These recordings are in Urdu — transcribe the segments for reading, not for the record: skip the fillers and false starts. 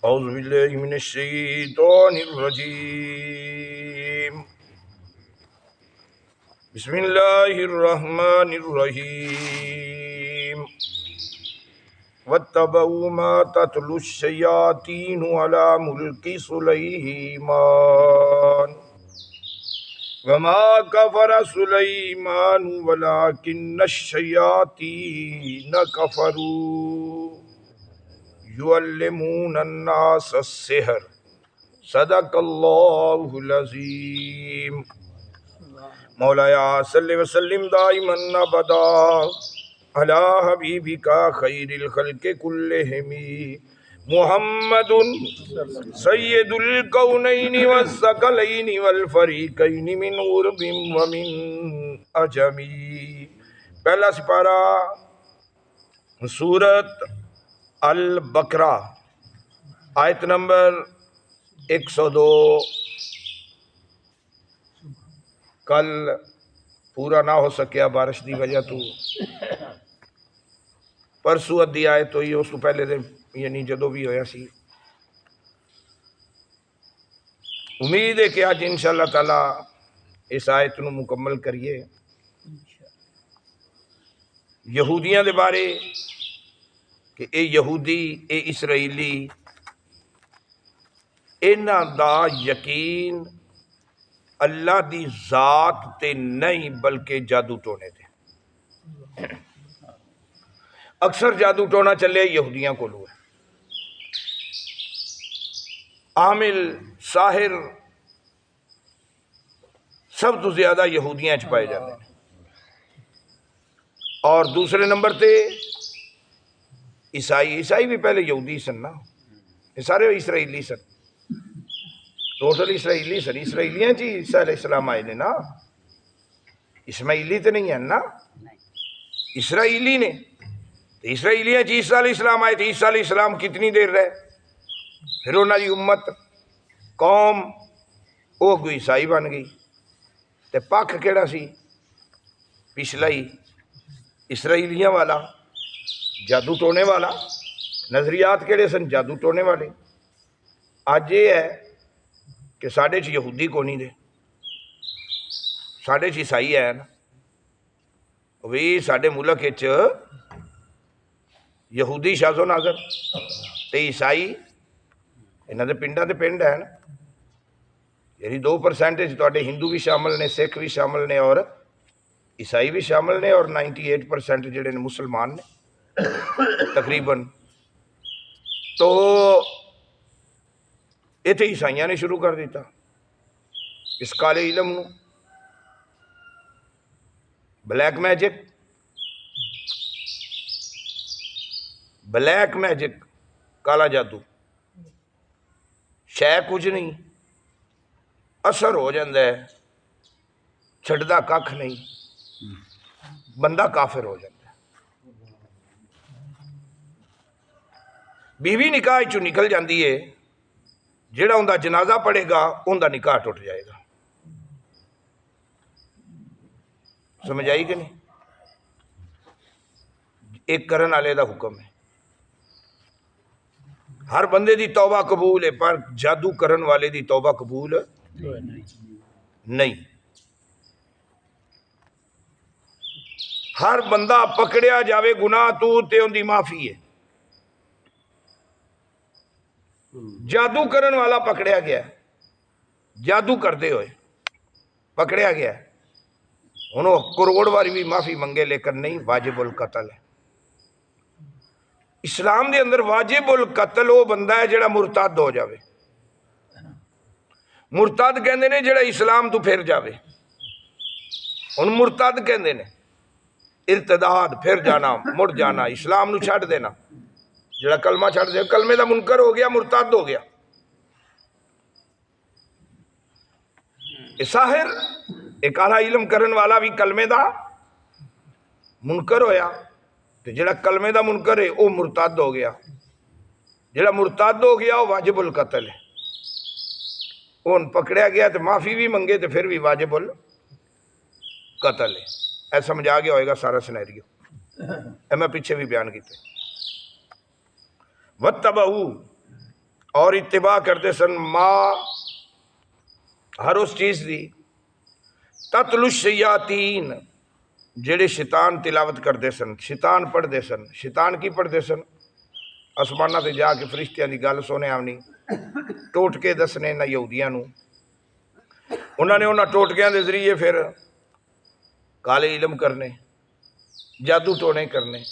اعوذ باللہ من الشیطان الرجیم بسم اللہ الرحمن الرحیم واتبعوا ما تتلو الشیاطین علی ملک سلیمان وما کفر سلیمان ولکن الشیاطین کفروا یعلمون الناس السحر صدق اللہ العظیم مولایا صلی وسلم دائما ابدا علی حبیبک خیر الخلق کلہم محمد سید الکونین والثقلین والفریقین من عرب ومن عجم۔ پہلا سپارہ سورت البقرہ آیت نمبر 102۔ کل پورا نہ ہو سکیا بارش دی وجہ تو، پرسوں ادھی آیت ہوئی، اس کو پہلے دن یعنی جدو بھی ہویا سی۔ امید ہے کہ آج انشاءاللہ تعالی اس آیت نو مکمل کریے۔ یہودیاں دے بارے کہ اے یہودی اے اسرائیلی انہاں دا یقین اللہ دی ذات تے نہیں بلکہ جادو ٹونے تے۔ اکثر جادو ٹونا چلے یہودیاں کو لو ہے، عامل ساحر سب تو زیادہ یہودیاں چ پائے جاتے ہیں، اور دوسرے نمبر تے عیسائی بھی پہلے یہودی سن نا، یہ سارے اسرائیلی سن، ٹوٹل اسرائیلی سن۔ اسرائیلیاں چی عیسیٰ علیہ السلام آئے نے نا، اسماعیلی تو نہیں ہیں نا، اسرائیلی نے۔ اسرائیلیاں چی عیسیٰ علیہ السلام آئے تھے، عیسیٰ علیہ السلام کتنی دیر رہے، پھر انہاں دی امت قوم وہ کوئی عیسائی بن گئی، تے پاک کیڑا سی پچھلا ہی اسرائیلیاں والا، جادو ٹونے والا۔ نظریات کیڑے سن؟ جادو ٹونے والے۔ آج یہ ہے کہ ساڑھے چ یہودی کو نہیں دے، ساڑھے چ عیسائی ہے نا، وہی ساڑھے ملک چ یہودی شازو ناگر تے عیسائی انہاں دے پنڈاں تے پنڈ ہے نا، یعنی 2% تواڈے ہندو بھی شامل نے، سکھ بھی شامل نے، اور عیسائی بھی شامل نے، اور 98% جڑے نے مسلمان نے تقریباً۔ تو اتنے عیسائیاں نے شروع کر دیتا اس کالے علم نو، بلیک میجک کالا جادو، شے کچھ نہیں، اثر ہو جاندہ ہے، چھڑدا ککھ نہیں، بندہ کافر ہو جاندہ ہے۔ بیوی نکاح چو نکل جاندی ہے، جیڑا اندہ جنازہ پڑے گا اندہ نکاح ٹوٹ جائے گا۔ سمجھ آئی کہ نہیں؟ ایک کرن والے دا حکم ہے، ہر بندے دی توبہ قبول ہے، پر جادو کرن والے دی توبہ قبول نہیں۔ ہر بندہ پکڑیا جاوے گناہ تو تے ان دی معافی ہے، جادو کرن والا پکڑیا گیا ہے، جادو کردے ہوئے پکڑیا گیا ہے، انہوں کروڑ واری بھی معافی منگے لیکن نہیں، واجب القتل ہے۔ اسلام دے اندر واجب القتل وہ بندہ ہے جڑا مرتد ہو جاوے، مرتد کہندے نے جڑا اسلام تو پھر جاوے، ان مرتد کہندے نے ارتداد، پھر جانا، مڑ جانا، اسلام نو چھڑ دینا، جڑا کلمہ چھڑ دے، کلمے دا منکر ہو گیا، مرتد ہو گیا۔ ساحر ایک اعلیٰ علم کرن والا بھی کلمے دا منکر ہویا، تو جڑا کلمے دا منکر ہے وہ مرتد ہو گیا، جڑا مرتد ہو گیا وہ واجب القتل ہے، وہ پکڑیا گیا تو معافی بھی منگے تو پھر بھی واجب القتل ہے۔ ایسا سمجھ آ گیا ہوئے گا سارا سینیریو، میں پیچھے بھی بیان کیتے۔ واتبعوا اور اتباع کرتے سن ماں ہر اس چیز دی تتلو الشیاطین جڑے شیطان تلاوت کرتے سن، شیطان پڑھتے سن۔ شیطان کی پڑھتے سن؟ آسمانہ تے جا کے فرشتیاں دی گل سونے آونی، ٹوٹکے دسنے نہ یہودیاں نو، انہوں نے انہاں ٹوٹکیاں دے ذریعے پھر کالے علم کرنے، جادو ٹونے کرنے۔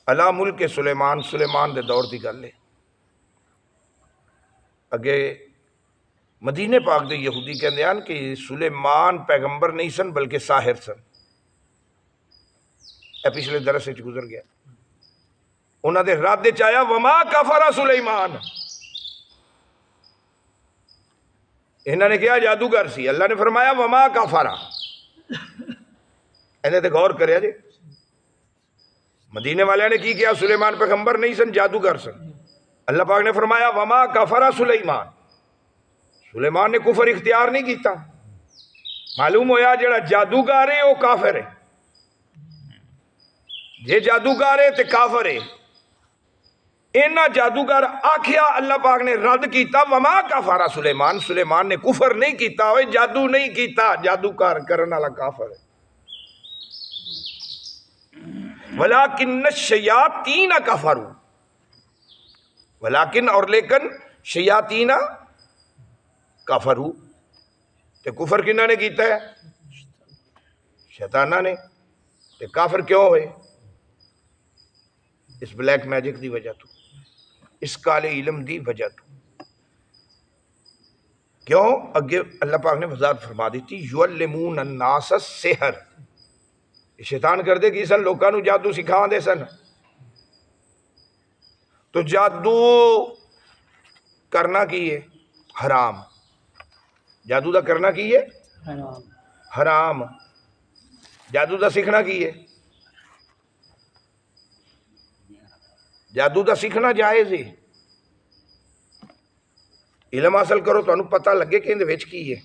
علا ملک سلیمان، سلیمان دے دور دی گل ہے۔ اگے مدینے پاک دے یہودی کہندے ہیں کہ سلیمان پیغمبر نہیں سن بلکہ ساحر سن۔ اے پچھلے درس وچ گزر گیا۔ انہاں دے رد وچ آیا وما کفر سلیمان، انہوں نے کیا جادوگر سی، اللہ نے فرمایا وما کفر۔ انہیں تے غور کریا جی، مدینے والے نے کی کیا؟ سلیمان پیغمبر نہیں سن، جادوگر سن۔ اللہ پاک نے فرمایا وما کفر سلیمان، سلیمان نے کفر اختیار نہیں کیتا۔ معلوم ہویا جڑا جادوگر ہے وہ کافر ہے، جے جادوگر ہے تے کافر ہے۔ اینا جادوگر آکھیا اللہ پاک نے رد کیتا وما کفر سلیمان، سلیمان نے کفر نہیں کیتا، وہ جادو نہیں کیتا، جادوگر کرن والا کافر ہے۔ ولیکن الشیاطین کفروا، ولیکن اور لیکن شیاطین کفروا، تے کفر کنہ نے کیتا ہے؟ شیطانہ نے۔ تے کافر کیوں ہوئے؟ اس بلیک میجک دی وجہ تو، اس کالے علم دی وجہ تو۔ کیوں؟ اگے اللہ پاک نے وضاحت فرما دیتی یعلمون الناس السحر، شیطان کردے کی سن؟ لوکاں نو جادو سکھا دے سن۔ تو جادو کرنا کی ہے؟ حرام۔ جادو دا کرنا کی ہے؟ حرام۔ جادو دا سیکھنا کی ہے؟ جادو دا سیکھنا جائز ہے۔ علم حاصل کرو تو انہوں پتہ لگے کہ اندھے ویچ کی ہے،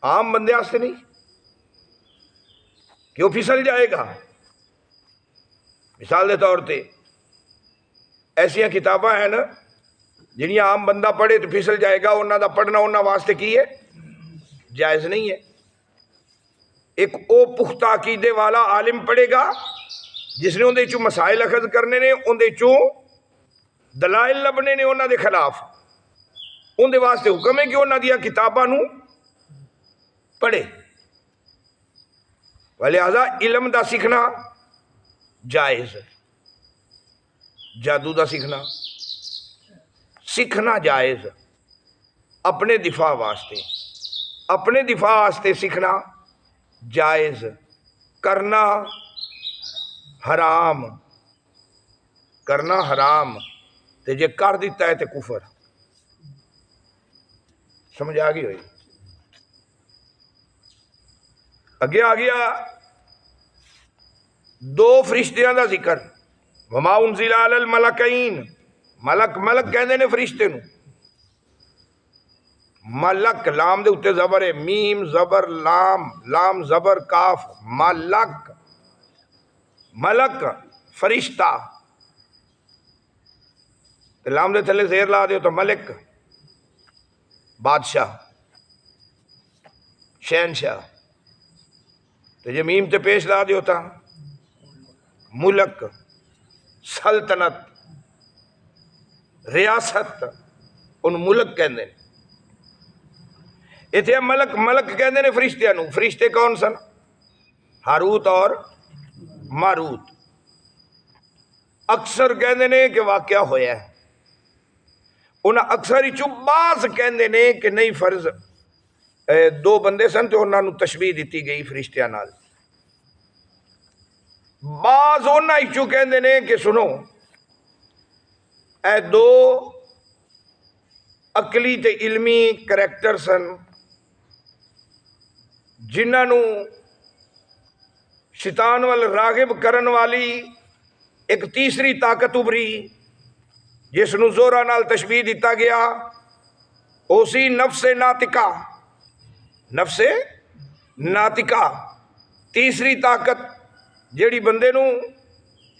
عام بندے آستے نہیں، کیوں پھسل جائے گا۔ مثال دے طور تے ایسیاں کتاباں ہیں نا جنہیں عام بندہ پڑھے تو پھسل جائے گا، انہاں دا پڑھنا انہاں واسطے کی ہے؟ جائز نہیں ہے۔ ایک او پختہ عقیدے والا عالم پڑھے گا جس نے اندھے چوں مسائل اخذ کرنے نے، اندھے چوں دلائل لبنے نے انہاں دے خلاف، اندھے واسطے حکم ہے کہ انہاں دیا کتاباں نو پڑھے۔ ولہذا علم دا سیکھنا جائز ہے، جادو دا سیکھنا جائز، اپنے دفاع واسطے سیکھنا جائز، کرنا حرام، تے جے کر دیتا ہے تے کفر۔ سمجھ آ گئی ہوئی؟ اگے آ گیا دو فرشتیاں دا ذکر، وما انزل علی الملکین، ملک کہندے نے فرشتے نو، ملک لام دے اتے زبر ہے، میم زبر لام زبر کاف، ملک فرشتہ، لام دے تھلے زیر لا دیو تو ملک بادشاہ شہنشاہ، تو یہ میم تے پیش لا دیو تا ملک سلطنت ریاست، ان ملک کہندے نے۔ اتھے ملک کہندے نے فرشتیاں نو۔ فرشتے کون سن؟ ہاروت اور ماروت۔ اکثر کہندے نے کہ واقعہ ہویا ہے، انہاں اکثر ہی بعض کہندے نے کہ نہیں فرض دو بندے سن تو انہاں نو تشبیہ دیتی گئی فرشتیاں نال۔ بعض انہاں ہی کہندے نے کہ سنو اے دو عقلی تے علمی کریکٹر سن جنہاں نو شیطان وال راغب کرن والی ایک تیسری طاقت ابری جس نو زورا نال تشبیہ دیتا گیا، اسی نفس ناطقہ، تیسری طاقت جیڑی بندے نو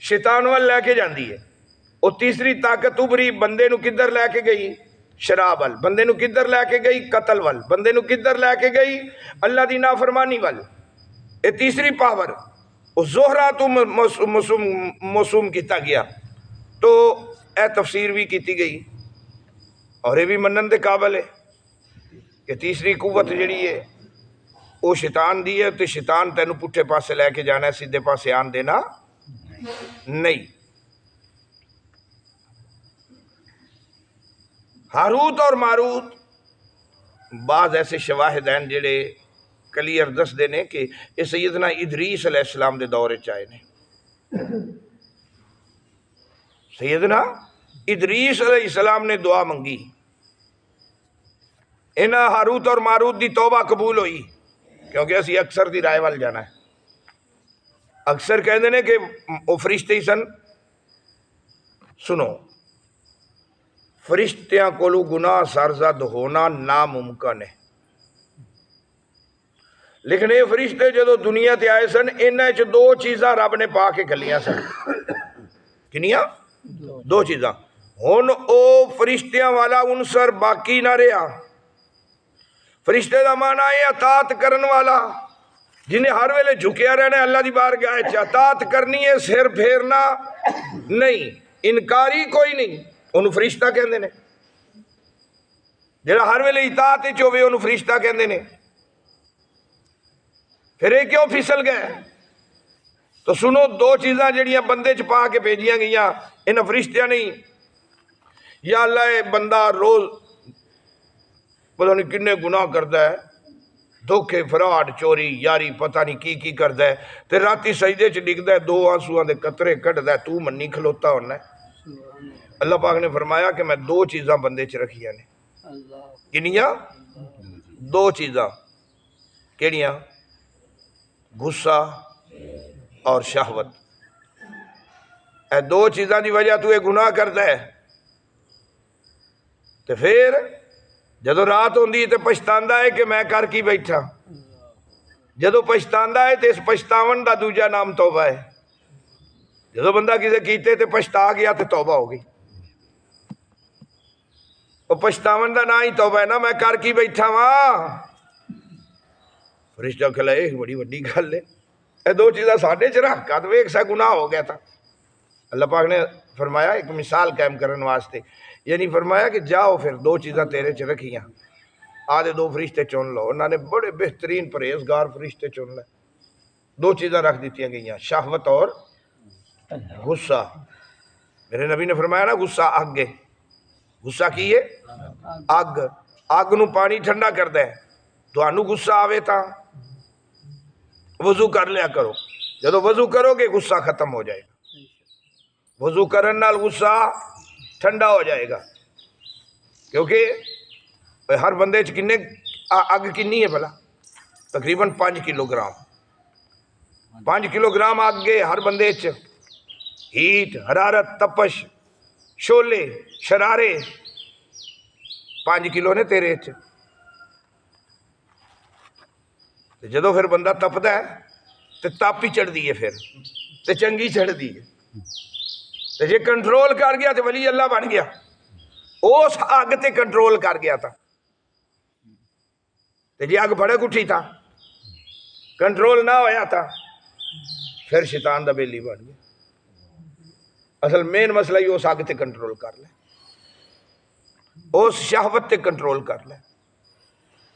شیطان وال لے کے جاندی ہے. اور تیسری طاقت ابری بندے نو کدھر لے کے گئی؟ شراب وال. بندے نو کدھر لے کے گئی؟ قتل وال. بندے نو کدھر لے کے گئی؟ اللہ دی نافرمانی وال. یہ تیسری پاور اس زہرا تو موسوم کیتا گیا. تو اے تفسیر بھی کیتی گئی اور یہ بھی منن دے قابل ہے کہ تیسری قوت جڑی ہے وہ شیطان دی ہے. تو شیطان تینو پٹھے پاسے لے کے جانا ہے، سیدھے پاسے آن دینا نہیں. ہاروت اور ماروت بعض ایسے شواہد ہیں جڑے کلیئر دس دینے کہ یہ سیدنا ادریس علیہ السلام دے دور چائے نے. سیدنا ادریس علیہ السلام نے دعا منگی، انہاں ہاروت اور ماروت دی توبہ قبول ہوئی. کیونکہ اسی اکثر دی رائے وال جانا ہے. اکثر کہندے نے کہ وہ فرشتے ہی سن. سنو، فرشتیاں کولو گناہ سرزد ہونا ناممکن ہے، لیکن یہ فرشتے جدو دنیا تے آئے سن انہاں وچ دو چیزاں رب نے پا کے گھلیاں سن. کنیاں؟ دو چیزاں. ہن او فرشتیاں والا عنصر باقی نہ رہا. فرشتے دا معنی ہے اطاعت کرن والا، جنہیں ہر ویلے جھکیا رہنا ہے اللہ دی بارگاہ وچ. اطاعت کرنی ہے، سر پھیرنا نہیں، انکاری کوئی نہیں. انہوں فرشتہ کہندے نے. جڑا ہر ویلے اطاعت وچ ہوے انہوں فرشتہ کہندے نے. پھر یہ کیوں پھسل گئے؟ تو سنو، دو چیزاں جڑیاں بندے چ پا کے بھیجیاں گئیاں انہاں فرشتیاں نہیں. یا اللہ اے بندہ روز پتہ نہیں کنے گناہ کردا ہے، دھوکے فراڈ چوری یاری پتہ نہیں کی کردا ہے، تے راتی سجدے چ ڈگدا ہے، دو آنسواں دے قطرے کڈدا ہے، تو منی کھلوتا ہونا ہے. اللہ پاک نے فرمایا کہ میں دو چیزاں بندے چ رکھیاں نے. کنیاں؟ دو چیزاں. کیڑیاں؟ غصہ اور شہوت. اے دو چیزاں دی وجہ تو یہ گناہ کردا ہے. تے پھر جدو رات ہوندی تے پچھتاندا ہے کہ میں کر کی بیٹھا. جدو پچھتاندا ہے تے اس پچھتاون دا دوجا نام توبہ ہے. جدو بندہ کسے کیتے تے پچھتا گیا تے توبہ ہو گئی. وہ پچھتاون دا نا ہی توبہ ہے نا، میں کر کی بیٹھا واں. فرشتہ کہلا اے بڑی وڈی گل ہے، اے دو چیزاں ساڈے چ رکھ کے ویکھ سا گناہ ہو گیا تھا. اللہ پاک نے فرمایا ایک مثال قائم کرن واسطے، یعنی فرمایا کہ جاؤ پھر دو چیزاں تیرے چ رکھیاں، آدھے دو فرشتے چن لو. انہوں نے بڑے بہترین پرہیزگار فرشتے چن لے. دو چیزاں رکھ دیتی گئیاں، شہوت اور غصہ. میرے نبی نے فرمایا نا غصہ اگ ہے. غصہ کی ہے؟ اگ. اگ نو پانی ٹھنڈا کردا ہے. تانوں غصہ آوے تا وضو کر لیا کرو. جدو وضو کرو گے غصہ ختم ہو جائے گا. وضو کرن نال غصہ ٹھنڈا ہو جائے گا. کیونکہ ہر بندے چ کنے اگ کنی ہے بھلا؟ تقریباً 5 کلو گرام. 5 کلو گرام اگ ہے ہر بندے چ. ہیٹ، حرارت، تپش، شولے، شرارے 5 کلو نے تیرے چ. جدو پھر بندہ تپدا ہے تے تپ ہی چڑھ دی ہے، پھر تے چنگی چڑھ دی ہے. تے جے کنٹرول کر گیا تے ولی اللہ بن گیا. اس اگ تے کنٹرول کر گیا تھا. تے جے اگ بھڑک اٹھی تھا، کنٹرول نہ ہویا تھا، پھر شیطان دا بیلی بن گیا. اصل مین مسئلہ ہی اس اگ تے کنٹرول کر لے، اس شہوت تے کنٹرول کر لے.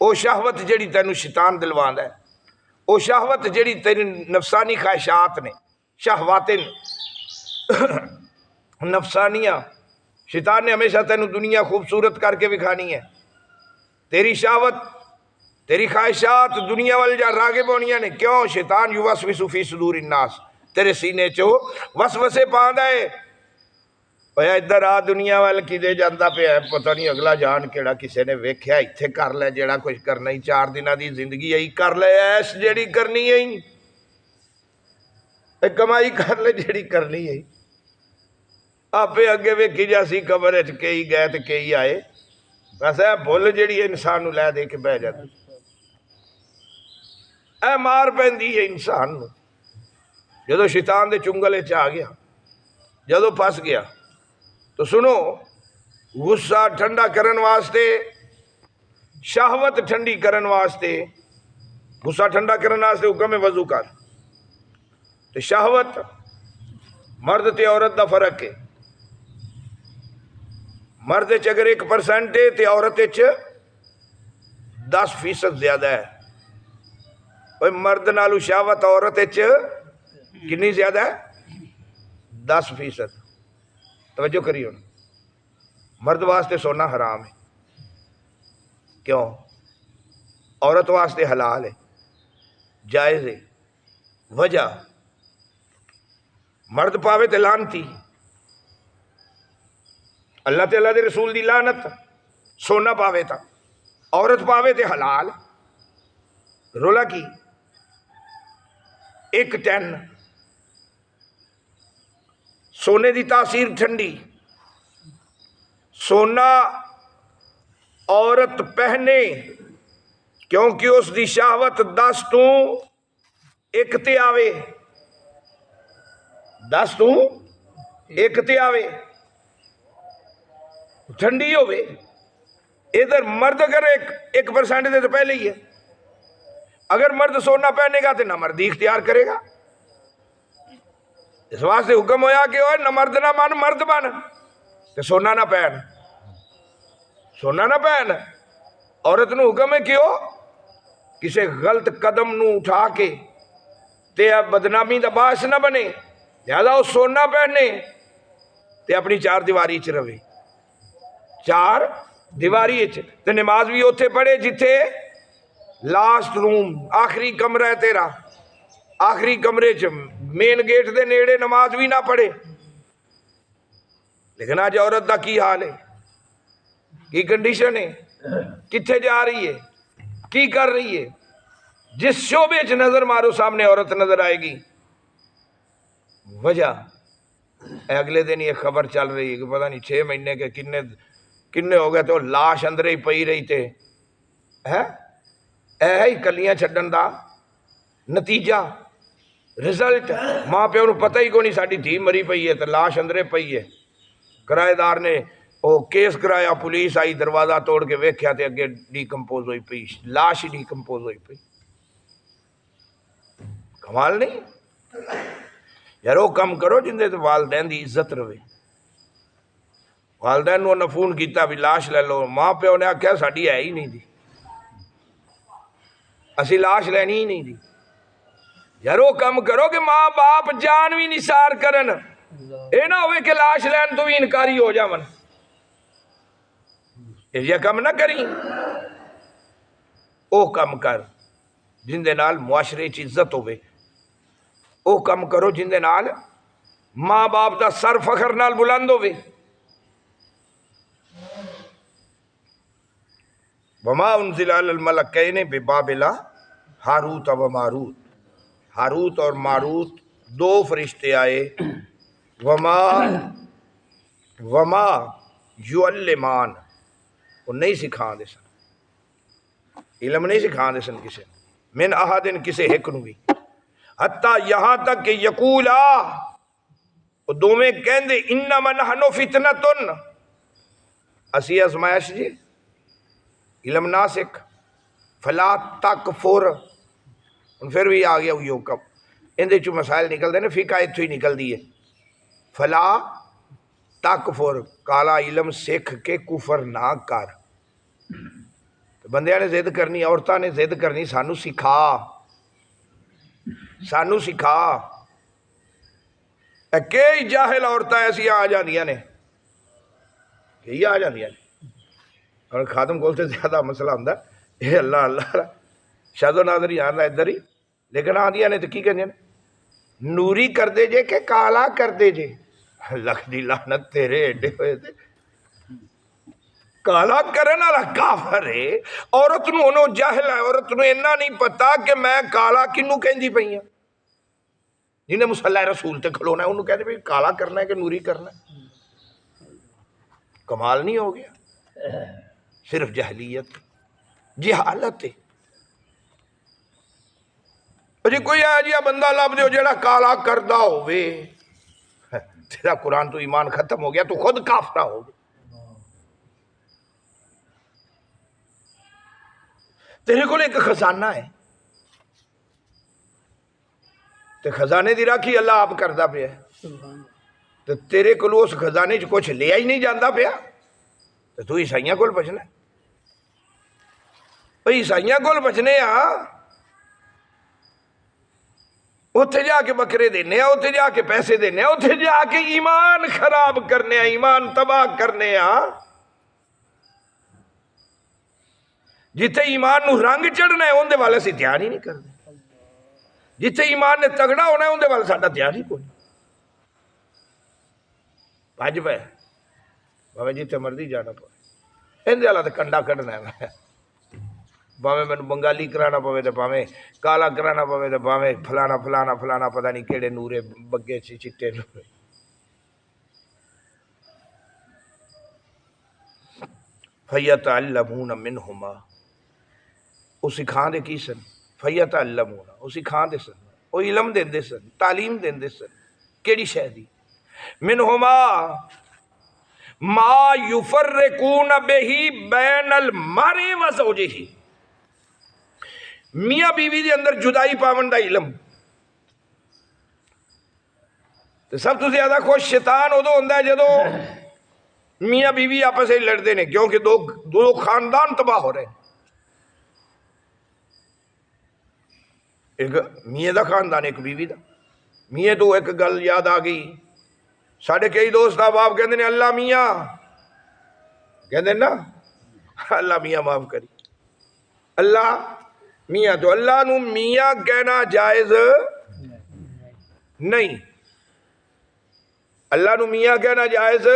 او شہوت جڑی تینوں شیطان دلواندا ہے، او شہوت جڑی تیری نفسانی خواہشات نے، شہوات نفسانیہ. شیطان نے ہمیشہ تینوں دنیا خوبصورت کر کے دکھانی ہے. تیری شہوت، تیری خواہشات دنیا وال جا راغب ہونیاں نے. کیوں؟ شیطان یوسوس فی صدور الناس، تیرے سینے چو وسوسے پاندا ہے. پیا ادھر آ دنیا وال کدے جاندا پیا، پتہ نہیں اگلا جان کیڑا کسے نے ویکھیا ایتھے کر لے جیڑا کچھ کرنا ہی. 4 دناں دی زندگی آئی، کر لے ایش جیڑی کرنی ہے، کمائی کر لے جیڑی کرنی ہے. آپے اگے ویکھی جاسی قبر وچ کئی گئے تے کئی آئے. بس اے بھول جیڑی انسان نو لے دے کے بہ جاتی، اے مار پیندی ہے انسان نو. جدو شیطان دے چنگل وچ آ گیا جدو پھس گیا تو سنو، غصہ ٹھنڈا کرن واسطے، شہوت ٹھنڈی کرن واسطے، غصہ ٹھنڈا کرن واسطے حکم ہے وضو کر. تو شہوت مرد تے عورت دا فرق ہے. مرد چ اگر 1% ہے تے عورت چ 10% زیادہ ہے. اوے مرد نالو شہوت عورت چ کنی زیادہ ہے؟ 10%. توجہ کریے. مرد واسطے سونا حرام ہے. کیوں؟ عورت واسطے حلال ہے، جائز ہے. وجہ مرد پاوے تے لانتی، اللہ تے اللہ دے رسول دی لعنت. سونا پاوے تا، عورت پاوے تے حلال. رولا کی 1:10. سونے دی تاثیر ٹھنڈی. سونا عورت پہنے کیونکہ اس دی شہوت 10 تو 1 تے آوے، 10 تو 1 تے آوے، ٹھنڈی ہوئے. ادھر مرد اگر 1% دے تو پہلے ہی ہے. اگر مرد سونا پہنے گا تو نہ مردی اختیار کرے گا. اس واسطے حکم ہویا کہ نہ مرد نہ من، مرد بن تو سونا نہ پہن، سونا نہ پہن. عورت نو حکم ہے کیوں؟ کسی غلط قدم نو اٹھا کے تے بدنامی دا باعث نہ بنے، لہذا وہ سونا پہنے تے اپنی 4 دیواری چ رہے. 4 دیواری چ تے نماز بھی اوتھے پڑھے جتھے لاسٹ روم، آخری کمرہ ہے تیرا، آخری کمرے چ مین گیٹ دے نیڑے نماز بھی نہ پڑھے. لیکن آج عورت دا کی حال ہے، کی کنڈیشن ہے، کتھے جا رہی ہے، کی کر رہی ہے. جس شعبے چ نظر مارو سامنے عورت نظر آئے گی. وجہ اگلے دن یہ خبر چل رہی ہے کہ پتہ نہیں 6 مہینے کے کنے ہو گئے تو لاش اندرے ہی پئی رہی تھے. ہی کلیاں چھڈن دا نتیجہ، رزلٹ. ماں پیو نو پتہ ہی کو نہیں ساڈی دھی مری پئی ہے تو لاش اندرے پئی ہے. کرایہ دار نے وہ کیس کرایا، پولیس آئی، دروازہ توڑ کے ویکھیا تے اگے ڈیکمپوز ہوئی پئی، لاش ہی ڈیکمپوز ہوئی پئی. کمال نہیں یار. وہ کم کرو جندے تے والدین دی عزت رہے. والدین نو فون کیتا بھی لاش لے لو، ماں پیو نے آخیا ساڈی ہے ہی نہیں دی، اسی لاش لینی ہی نہیں دی. یار وہ کم کرو کہ ماں باپ جان بھی نثار کرن، اے نہ ہوئے کہ لاش لین تو بھی انکاری ہو جاون. یہ کم نہ کری. او کم کر جن دے نال معاشرے چ عزت ہوئے. او کم کرو جن دے نال ماں باپ دا سر فخر نال بلند ہوئے. وما انزل علی الملکین ببابل ہاروت و ماروت. ہاروت اور ماروت 2 فرشتے آئے. وما یعلمان، وہ نہیں سکھا دے سن، علم نہیں سکھا دے سن کسے من احدن، کسے ایک نو بھی. حتیٰ یہاں تک کہ یقولا، وہ دوویں کہندے انما نحن فتنۃ، اسی ازمائش جی. علم نہ سکھ، فلا تکفر. پھر بھی آ گیا ہوئی حکم. اندے چو مسائل نکل دے نا، فقہ اتھو ہی نکل دی ہے. فلا تکفر، کالا علم سکھ کے کفر نہ کر. بندیاں نے ضد کرنی، عورتاں نے ضد کرنی، سانو سکھا، سانو سکھا. کئی جاہل عورتاں ایسیاں آ جاندیاں نے، کئی آ جاندیاں نے. اور خادم کول سے زیادہ مسئلہ ہوندا اے اللہ اللہ شاید و ناظر یار نہ ادھر ہی. لیکن آندیاں نے تو کی کہندے نے، نوری کر دے جے کہ کالا کر دے جے. لکھ دی لعنت تیرے ایڈے ہوئے تھے. کالا کرن والا کافر ہے. عورت نو انہوں جاہل ہے، عورت نو اتنا نہیں پتا کہ میں کالا کنوں کہندی پئی ہوں. جنہیں مصلی رسول تے کھلونا ہے انہوں کہتے بھی کالا کرنا ہے کہ نوری کرنا ہے. کمال نہیں ہو گیا؟ صرف جہلیت، جہالت ہے. جی کوئی آ جیا بندہ لب دیو جیڑا کالا کردہ ہوئے، تیرا قرآن تو ایمان ختم ہو گیا، تو خود کافر ہو گیا۔ تیرے کو ایک خزانہ ہے تے خزانے دی راکھی اللہ آپ کردا پیا تے تیرے کو اس خزانے چ کچھ لیا ہی نہیں جاندا پیا تے تو عیسائیاں کول بچنا۔ بھئی عیسائیاں کول بچنے آ، اتھے جا کے بکرے دینے، اتھے جا کے پیسے دینے، اتھے جا کے ایمان خراب کرنے، ایمان تباہ کرنے۔ جتھے ایمان نو رنگ چڑھنا ہے اندے والے سے دھیان ہی نہیں کرنے، جتھے ایمان نے تگڑا ہونا ہے اندے والے ساڈا دھیان ہی کوئی۔ بھج پے بھاویں جتھے مرضی جانا پوے، اندے والا تے کنڈا کڈنا ہے، بھاویں مینوں بنگالی کرانا پوے تے بھاویں کالا کرانا پوے تے بھاویں فلانا فلانا فلانا پتہ نہیں کیڑے نورے بگے چٹے نورے۔ فَيَتَعَلَّمُونَ مِنْهُمَا، وہ سکھا دے کی سن، فَيَتَعَلَّمُونَ وہ سکھا دے سن، وہ علم دے دے سن، تعلیم دے دے سن، کیڑی شے دی؟ مِنْهُمَا ما یفرقون بہی بین المرء و زوجہ، میاں بیوی دے اندر جدائی پاون دا علم۔ تو سب تو زیادہ خوش شیطان ادو ہوندا ہے جدو میاں بیوی آپس سے لڑتے ہیں، کیونکہ دو خاندان تباہ ہو رہے ہیں۔ ایک میاں دا خاندان، ایک بیوی دا۔ میاں تو ایک گل یاد آ گئی، ساڑھے کئی دوست آپ کہتے ہیں اللہ میاں، کہتے ہیں نا اللہ میاں معاف کری، اللہ میاں، تو اللہ نو میاں کہنا جائز نہیں، اللہ نو میاں کہنا جائز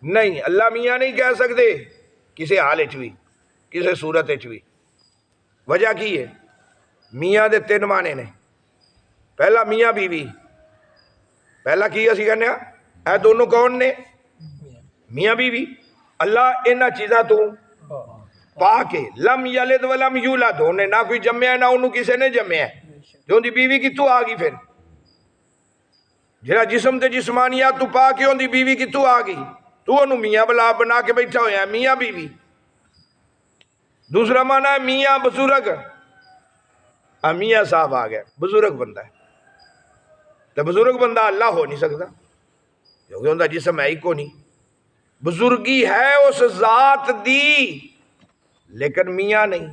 نہیں، اللہ میاں نہیں کہہ سکتے کسی حال بھی، کسی صورت بھی۔ وجہ کی ہے؟ میاں دے تین معنی نے۔ پہلا میاں بیوی، پہلا کی اسی کہنے اے دونوں کون نے؟ میاں بیوی۔ اللہ انہاں چیزاں تو پاک ہے، لم یلد ولم یولد، انہیں نہ کوئی جمعہ نہ انہوں کسے نے جمعہ، جو دی بیوی کی تو آگی، پھر جنہا جسم تے جسمانیات تو پاک ہے، ان دی بیوی کی تو آگی، تو انہوں میاں بنا کے بیٹھا ہویا ہے، میاں بیوی۔ دوسرا معنی ہے میاں بزرگ، میاں صاحب آ گیا، بزرگ بندہ ہے، تو بزرگ بندہ اللہ ہو نہیں سکتا کیونکہ ان کا جسم ہے ہی کو نہیں۔ بزرگی ہے اس ذات دی لیکن میاں نہیں،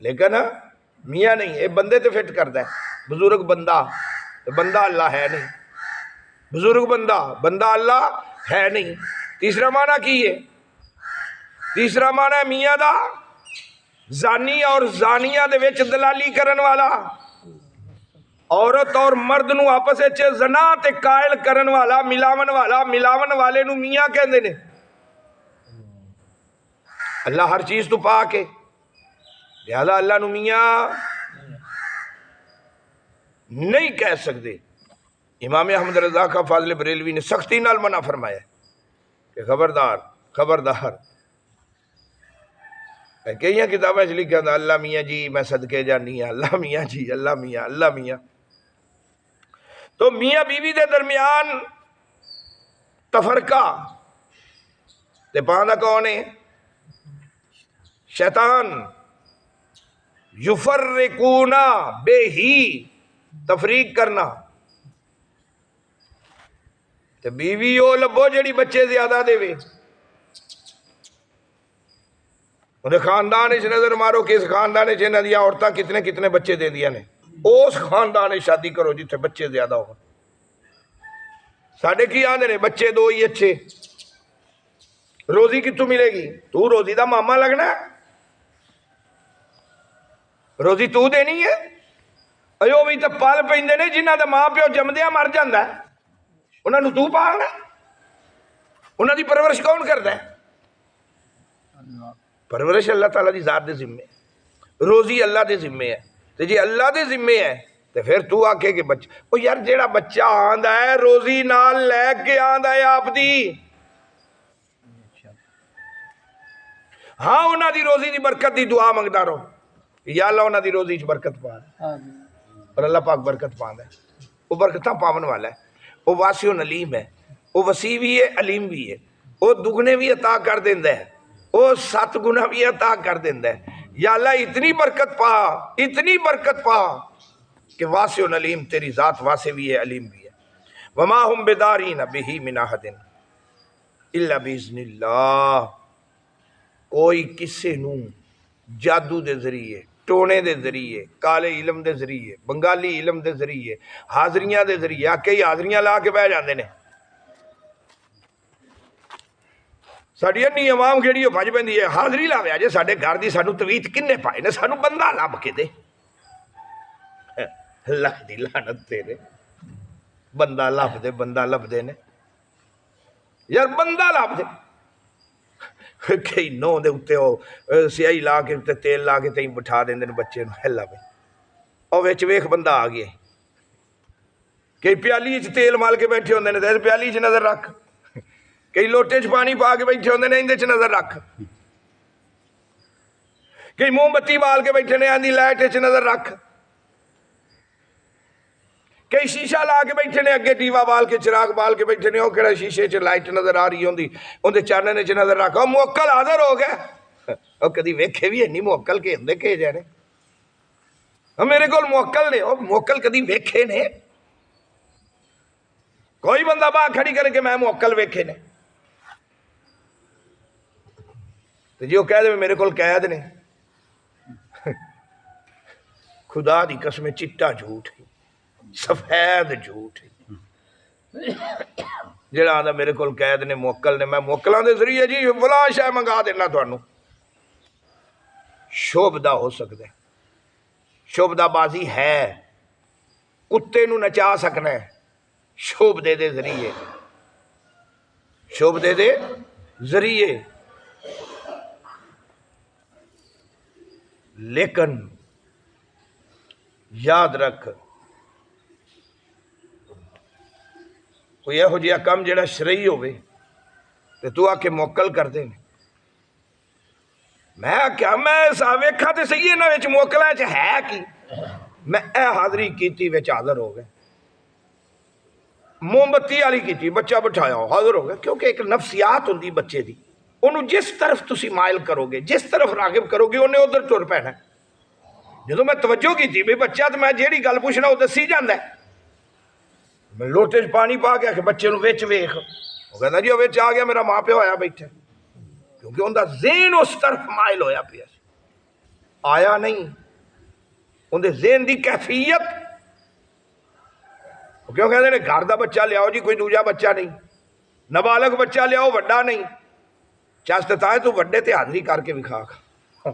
لیکن میاں نہیں، یہ بندے تے فٹ کرتا ہے۔ بزرگ بندہ، بندہ اللہ ہے نہیں، بزرگ بندہ، بندہ اللہ ہے نہیں۔ تیسرا معنی کی ہے؟ تیسرا معنی ہے میاں دا زانی اور زانیہ دے وچ دلالی کرن والا، عورت اور مرد نو آپس وچ زنا تے قائل کرن والا، ملاون والے نو میاں کہندے نے۔ اللہ ہر چیز تو پاک ہے، لہذا اللہ نو میاں نہیں کہہ سکتے۔ امام احمد رضا کا فاضل بریلوی نے سختی نال منع فرمایا کہ خبردار خبردار، کئی کتابیں لکھا تھا اللہ میاں جی میں صدقے جانی ہوں، اللہ میاں جی، اللہ میاں، اللہ میاں۔ تو میاں بیوی دے درمیان تفرقہ تے پاندہ کون ہے؟ شیطان۔ یفرقون بے ہی، تفریق کرنا۔ تے بیوی او لبو جڑی بچے زیادہ دے وے، انہیں خاندان اس نظر مارو کہ اس خاندان سے انہاں دی عورتاں کتنے کتنے بچے دے دیا نے، اس خاندان شادی کرو جتھے بچے زیادہ ہو۔ ساڑھے کی آندے نے بچے دو ہی اچھے، روزی کتوں ملے گی؟ تو روزی دا ماما لگنا ہے، روزی تو دینی ہے۔ ایو بھی تو پال پیندے نے جنہاں دا ماں پیو جمدیاں مر جاندا ہے، انہاں نو تو پالنا، انہاں دی پرورش کون کردا ہے؟ پرورش اللہ تعالیٰ دی ذات دے ذمے ہے، روزی اللہ دے ذمے ہے۔ تو جی اللہ دے ذمے ہے تو پھر تو آکھے کہ بچہ، او یار جیڑا بچہ آندا ہے روزی نال لے کے آندا ہے آپ دی، ہاں انہاں دی روزی دی برکت دی دعا منگدا رہو، یا اللہ انہاں دی روزی چ برکت پا دے، اور اللہ پاک برکت پاندا ہے، وہ برکتاں پاون والا ہے۔ وہ واسع علیم ہے، وہ وسیع بھی ہے علیم بھی ہے، وہ دگنے بھی عطا کر دیندہ ہے، وہ 7 گنا بھی عطا کر دیندہ ہے۔ یا اللہ اتنی برکت پا کہ واسع علیم، تیری ذات واسع بھی ہے علیم بھی ہے۔ وما ہم بدارین بہی من احد الا باذن اللہ، کوئی کسے نو جادو دے ذریعے، ٹونے دے ذریعے، کالے علم دے ذریعے، بنگالی علم دے ذریعے، حاضریاں دے ذریعے آ کئی حاضریاں لا کے بہ جاندے نے۔ ساڈی انی عوام کیڑی بھج پیندی ہے، حاضری لاوے جے ساڈے گھر دی سانو تویت کنے پائے نے، سانو بندہ لب کے دے۔ اللہ دی لعنت تیرے، بندہ لب دے نے یار، بندہ لب دے۔ کئی نو دے اتے ہو سیاہی لا کے اتے تیل لا کے تہیں بٹھا دیں دن بچے نو، ہلا بھائی اور ویچ ویخ بندہ آ گیا، کئی پیالی اچ تیل مال کے بیٹھے ہوندے نے، پیالی اچ نظر رکھ، کئی لوٹے چ پانی پا کے بیٹھے ہوندے نے، اندے چ نظر رکھ، کئی موم بتی بال کے بیٹھے نے، آندھی لائٹ چ نظر رکھ، کئی شیشہ لا کے بیٹھے نے، اگے ڈیوا بال کے چراغ بال کے بیٹھے نے، وہ کہڑا شیشے چ لائٹ نظر آ رہی ہوندی، اندے چاننے چ نظر رکھ، وہ موکل حاضر ہو گیا۔ وہ کدی ویکھے بھی ہے نہیں موکل کے ہندے کے جانے، میرے کول موکل نے، وہ موکل کدی ویکھے نے؟ کوئی بندہ باہ کھڑی کرے کہ میں موکل ویکھے نے؟ تو جی وہ کہہ دے میرے کول قید نے، خدا دی قسم چٹا جھوٹ ہے، سفید جھوٹ ہے۔ جڑا آندا میرے کول قید نے، موکل نے، میں موکلاں دے ذریعے جی فلاں شے منگا دینا تانوں، شوبدہ ہو سکتا ہے، شوبدہ بازی ہے، کتے نو نچا سکنا ہے شوبدے دے ذریعے، شوبدے دے ذریعے، لیکن یاد رکھ کوئی یہ ہو جیا کم جڑا شرعی ہوئے تو آ کے موکل کر دیں۔ میں کیا میں ویکھا تے صحیح نہ وچ موکلاں چ ہے کی، میں اے حاضری کیتی وچ حاضر ہو گئے، موم بتی والی کیتی بچہ بٹھایا حاضر ہو گئے، کیونکہ ایک نفسیات ہوندی بچے دی، انہوں جس طرف تسی مائل کرو گے، جس طرف راغب کرو گے انہیں ادھر ٹر پینا۔ جدو میں توجہ کی تھی بھئی بچہ تو میں جیڑی گل پوچھنا وہ دسی جاندا ہے، میں لوٹے پانی پا کے کہ بچے نو وچ ویکھ، وہ کہندا جی وچ آ گیا میرا ماں پیو آیا بیٹھا، کیونکہ ان دا ذہن اس طرف مائل ہویا پیا، آیا نہیں ان دے ذہن دی کیفیت، کیوں کہتے ہیں گھر دا بچہ لیاؤ جی کوئی دوجا بچہ نہیں، نابالغ بچہ لیاؤ وڈا نہیں، چاستتا ہے تو وڈے تے حاضری کر کے بکھا کھا،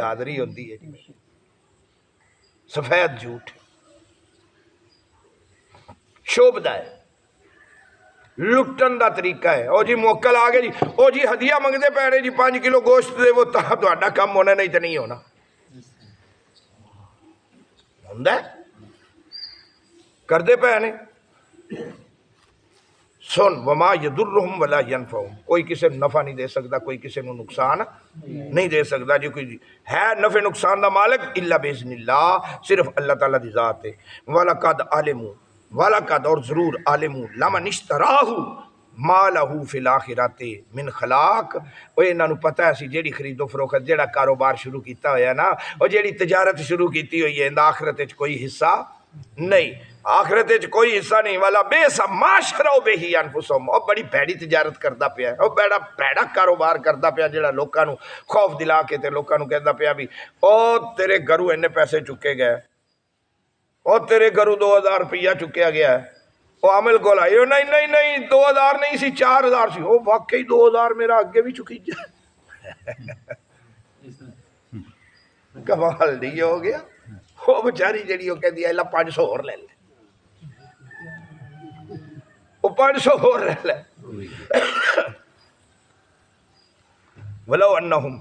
حاضری ہوندی ہے جی، سفید جھوٹ شوبدہ ہے، لٹن دا طریقہ ہے۔ او جی موکل آگے جی، او جی ہدیہ منگدے پیڑے جی 5 کلو گوشت دے، وہ تو اڈا کم ہونا نہیں تو نہیں ہونا ہوندہ ہے، کر دے پینے سن وما یدرہم ولا ینفعہم، کوئی کسے نفع نہیں دے سکتا، کوئی کسے نو نقصان نہیں دے سکتا جی، کوئی ہے نفع نقصان دا مالک الا باذن اللہ، صرف اللہ تعالیٰ دی ذات ہے۔ وَلَقَدْ عَلِمُوا، وَلَقَدْ اور ضرور عَلِمُوا لَمَنِ اشْتَرَاهُ مَا لَهُ فِي الْآخِرَةِ مِنْ خَلَاقٍ، وہ انہاں نو پتہ ہے سی جیڑی خرید و فروخت جیڑا کاروبار شروع کیتا ہویا نا، اور جیڑی تجارت شروع کیتی ہوئی ہے، اندہ آخرت وچ کوئی حصہ نہیں، آخرت وچ کوئی حصہ نہیں، والا بئس ما شروا بہ انفسہم، اور بڑی بھیڑی تجارت کردا پیا ہے، اور بڑا بھیڑا کاروبار کردا پیا جڑا لوکاں نو خوف دلا کے تے لوکاں نو کہندا پیا بھی او تیرے گھروں اینے پیسے چکے گئے، او تیرے گھروں 2000 روپیہ چکیا گیا ہے، وہ عامل کو لائے نہیں نہیں نہیں 2000 نہیں سی 4000 سی، او واقعی 2000 میرا اگے بھی چکی جائے، کمال نہیں ہو گیا، وہ بچاری جڑی وہ کہندی ہے اللہ 500 اور لے لے، وہ 500 اور لے لے، ولو انہم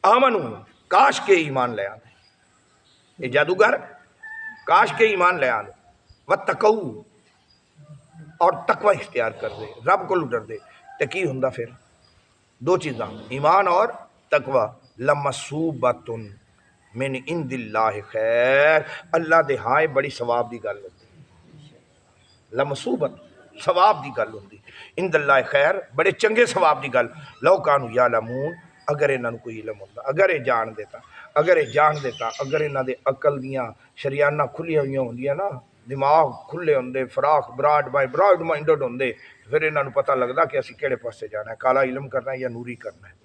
آمنوا، کاش کے ایمان لے آنے، یہ جادوگر کاش کے ایمان لے آنے، وَاتَّقَوْا اور تقوی اختیار کر دے، رب کو ڈر دے، تو کی ہوندا پھر 2 چیزاں ایمان اور تقوی، لَمَصُوبَةٌ من عند اللہ خیر، اللہ دے ہاں بڑی ثواب دی گل ہوتی ہے، لمصوبت ثواب دی گل ہوندی عند اللہ خیر بڑے چنگے ثواب دی گل لو کانوا یعلمون اگر انہاں نوں کوئی علم ہوندا اگر یہ جان دیتا اگر انہاں دے عقل دیاں شریاناں کھلیاں ہوئیاں ہوندیاں نا دماغ کھلے ہوندے فراخ براڈ مائنڈڈ ہوندے پھر انہاں نوں پتہ لگدا کہ اسی کیڑے پاسے جانا ہے کالا علم کرنا ہے یا نوری کرنا ہے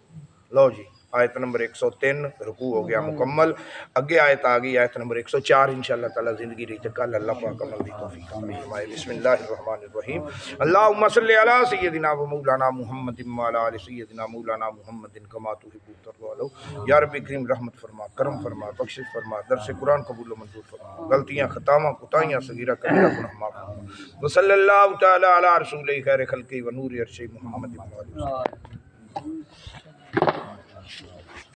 لو جی آیت نمبر 103 رکوع ہو گیا مکمل اگے آیت آ گئی آیت نمبر 104 انشاءاللہ تعالی زندگی رہی تے کل اللہ پاک عمل دی توفیق عطا بسم اللہ الرحمن الرحیم اللہم صلی علی سیدنا و مولانا محمد و علی آل سیدنا مولانا محمد کما تحب وترضى یا رب کریم رحمت فرما کرم فرما بخشش فرما درس قرآن قبول و منظور فرما غلطیاں خطاواں کوتاہیاں صغیرہ کبیرہ گناہ معاف فرما وصلی اللہ تعالی علی رسول خیر خلق و نور عرش محمد و علی